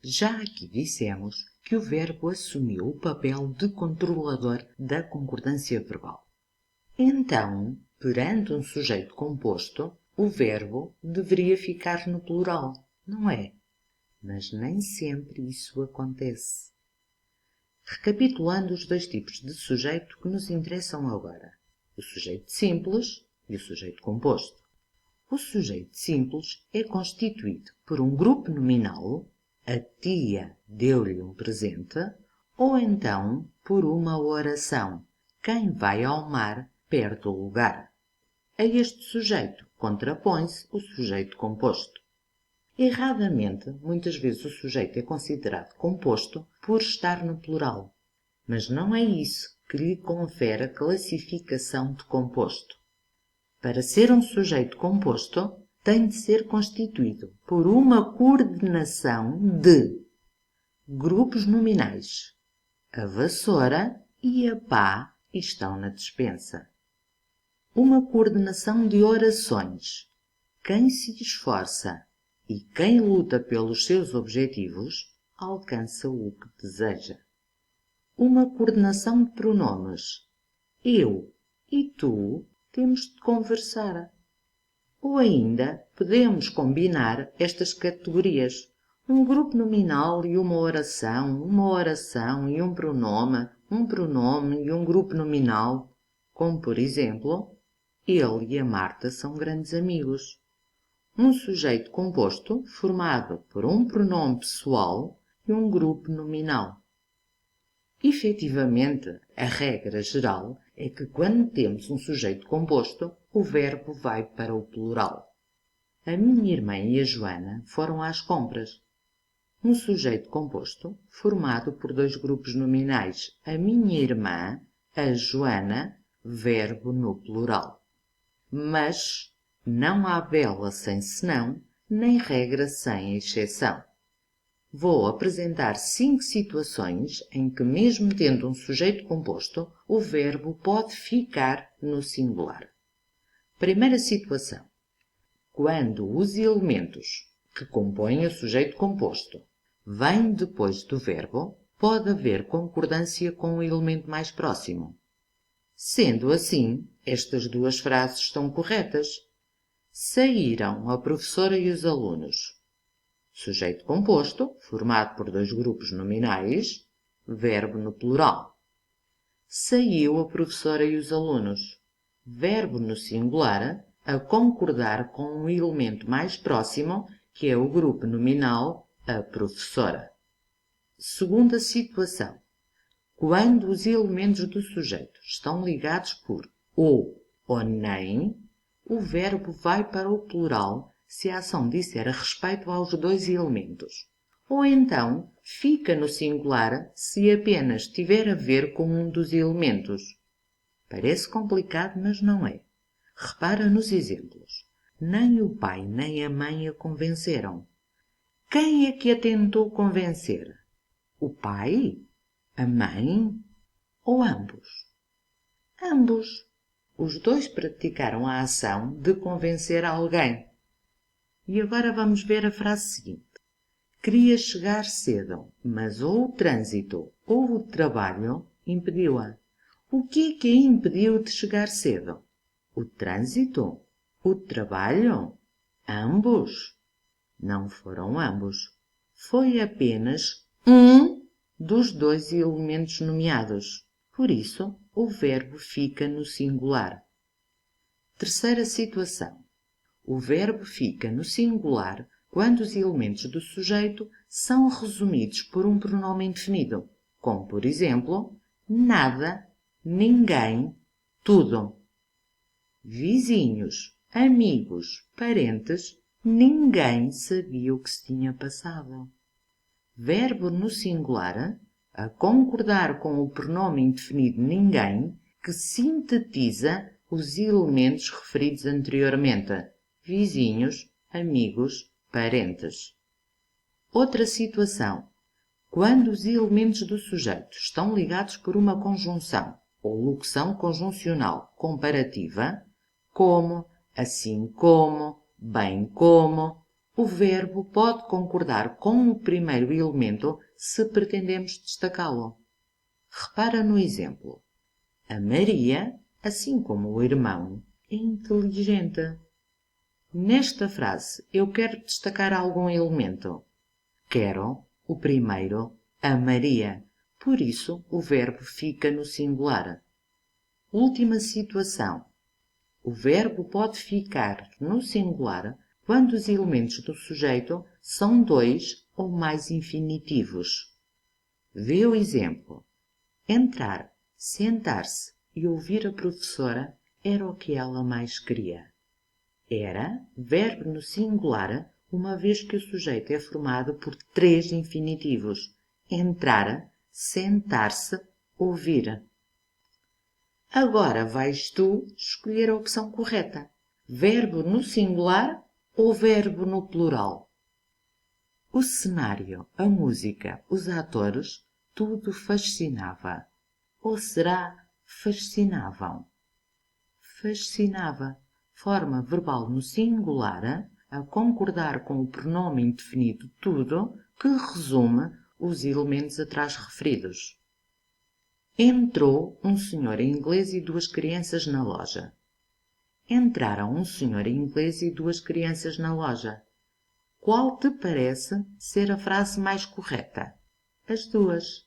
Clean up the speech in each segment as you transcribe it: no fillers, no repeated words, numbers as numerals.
Já aqui dissemos que o verbo assumiu o papel de controlador da concordância verbal. Então, perante um sujeito composto, o verbo deveria ficar no plural, não é? Mas nem sempre isso acontece. Recapitulando os dois tipos de sujeito que nos interessam agora, o sujeito simples e o sujeito composto. O sujeito simples é constituído por um grupo nominal, a tia deu-lhe um presente, ou então por uma oração, quem vai ao mar perde o lugar. A este sujeito contrapõe-se o sujeito composto. Erradamente, muitas vezes o sujeito é considerado composto por estar no plural, mas não é isso que lhe confere a classificação de composto. Para ser um sujeito composto, tem de ser constituído por uma coordenação de grupos nominais. A vassoura e a pá estão na despensa. Uma coordenação de orações. Quem se esforça e quem luta pelos seus objetivos, alcança o que deseja. Uma coordenação de pronomes. Eu e tu temos de conversar. Ou ainda, podemos combinar estas categorias. Um grupo nominal e uma oração e um pronome e um grupo nominal. Como, por exemplo, ele e a Marta são grandes amigos. Um sujeito composto formado por um pronome pessoal e um grupo nominal. Efetivamente, a regra geral é que quando temos um sujeito composto, o verbo vai para o plural. A minha irmã e a Joana foram às compras. Um sujeito composto formado por dois grupos nominais, a minha irmã, a Joana, verbo no plural. Mas não há bela sem senão, nem regra sem exceção. Vou apresentar 5 situações em que, mesmo tendo um sujeito composto, o verbo pode ficar no singular. Primeira situação. Quando os elementos que compõem o sujeito composto vêm depois do verbo, pode haver concordância com o elemento mais próximo. Sendo assim, estas duas frases estão corretas. Saíram a professora e os alunos. Sujeito composto, formado por dois grupos nominais, verbo no plural. Saiu a professora e os alunos. Verbo no singular, a concordar com o elemento mais próximo, que é o grupo nominal, a professora. Segunda situação. Quando os elementos do sujeito estão ligados por ou nem, o verbo vai para o plural se a ação disser a respeito aos dois elementos. Ou então, fica no singular se apenas tiver a ver com um dos elementos. Parece complicado, mas não é. Repara nos exemplos. Nem o pai nem a mãe a convenceram. Quem é que a tentou convencer? O pai? A mãe? Ou ambos? Ambos. Os dois praticaram a ação de convencer alguém. E agora vamos ver a frase seguinte. Queria chegar cedo, mas ou o trânsito ou o trabalho impediu-a. O que é que a impediu de chegar cedo? O trânsito? O trabalho? Ambos? Não foram ambos. Foi apenas um dos dois elementos nomeados. Por isso, o verbo fica no singular. Terceira situação. O verbo fica no singular quando os elementos do sujeito são resumidos por um pronome indefinido, como, por exemplo, nada, ninguém, tudo. Vizinhos, amigos, parentes, ninguém sabia o que se tinha passado. Verbo no singular, a concordar com o pronome indefinido ninguém, que sintetiza os elementos referidos anteriormente, vizinhos, amigos, parentes. Outra situação. Quando os elementos do sujeito estão ligados por uma conjunção ou locução conjuncional comparativa, como, assim como, bem como, O verbo pode concordar com o primeiro elemento se pretendemos destacá-lo. Repara no exemplo. A Maria, assim como o irmão, é inteligente. Nesta frase, eu quero destacar algum elemento. Quero, o primeiro, a Maria. Por isso, o verbo fica no singular. Última situação. O verbo pode ficar no singular quando os elementos do sujeito são dois ou mais infinitivos. Vê o exemplo. Entrar, sentar-se e ouvir a professora era o que ela mais queria. Era verbo no singular, uma vez que o sujeito é formado por três infinitivos. Entrar, sentar-se, ouvir. Agora vais tu escolher a opção correta. Verbo no singular ou verbo no plural? O cenário, a música, os atores, tudo fascinava. Ou será fascinavam? Fascinava. Forma verbal no singular, a concordar com o pronome indefinido tudo, que resume os elementos atrás referidos. Entrou um senhor inglês e duas crianças na loja. Entraram um senhor inglês e duas crianças na loja. Qual te parece ser a frase mais correta? As duas.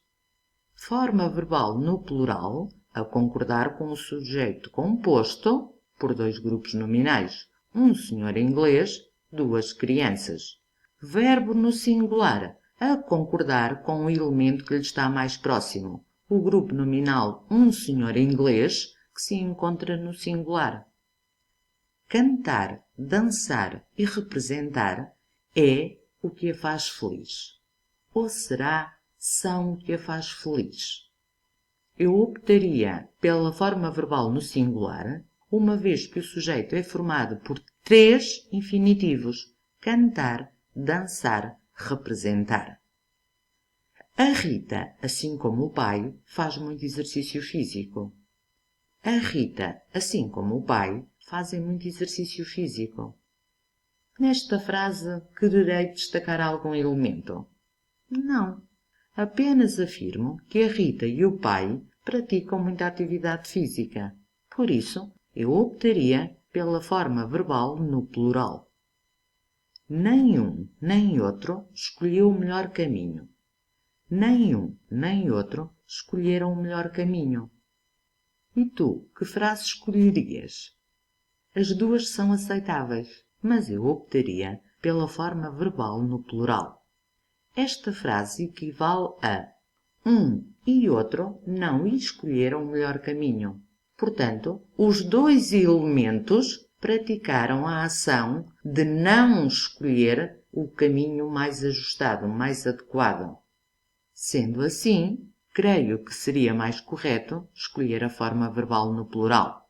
Forma verbal no plural, a concordar com o sujeito composto por dois grupos nominais, um senhor inglês, duas crianças. Verbo no singular, a concordar com o elemento que lhe está mais próximo, o grupo nominal um senhor inglês, que se encontra no singular. Cantar, dançar e representar é o que a faz feliz. Ou será são o que a faz feliz? Eu optaria pela forma verbal no singular, uma vez que o sujeito é formado por três infinitivos: cantar, dançar, representar. A Rita, assim como o pai, faz muito exercício físico. A Rita, assim como o pai, fazem muito exercício físico. Nesta frase, quererei destacar algum elemento? Não. Apenas afirmo que a Rita e o pai praticam muita atividade física. Por isso, eu optaria pela forma verbal no plural. Nem um nem outro escolheu o melhor caminho. Nem um nem outro escolheram o melhor caminho. E tu, que frase escolherias? As duas são aceitáveis, mas eu optaria pela forma verbal no plural. Esta frase equivale a um e outro não escolheram o melhor caminho. Portanto, os dois elementos praticaram a ação de não escolher o caminho mais ajustado, mais adequado. Sendo assim, creio que seria mais correto escolher a forma verbal no plural.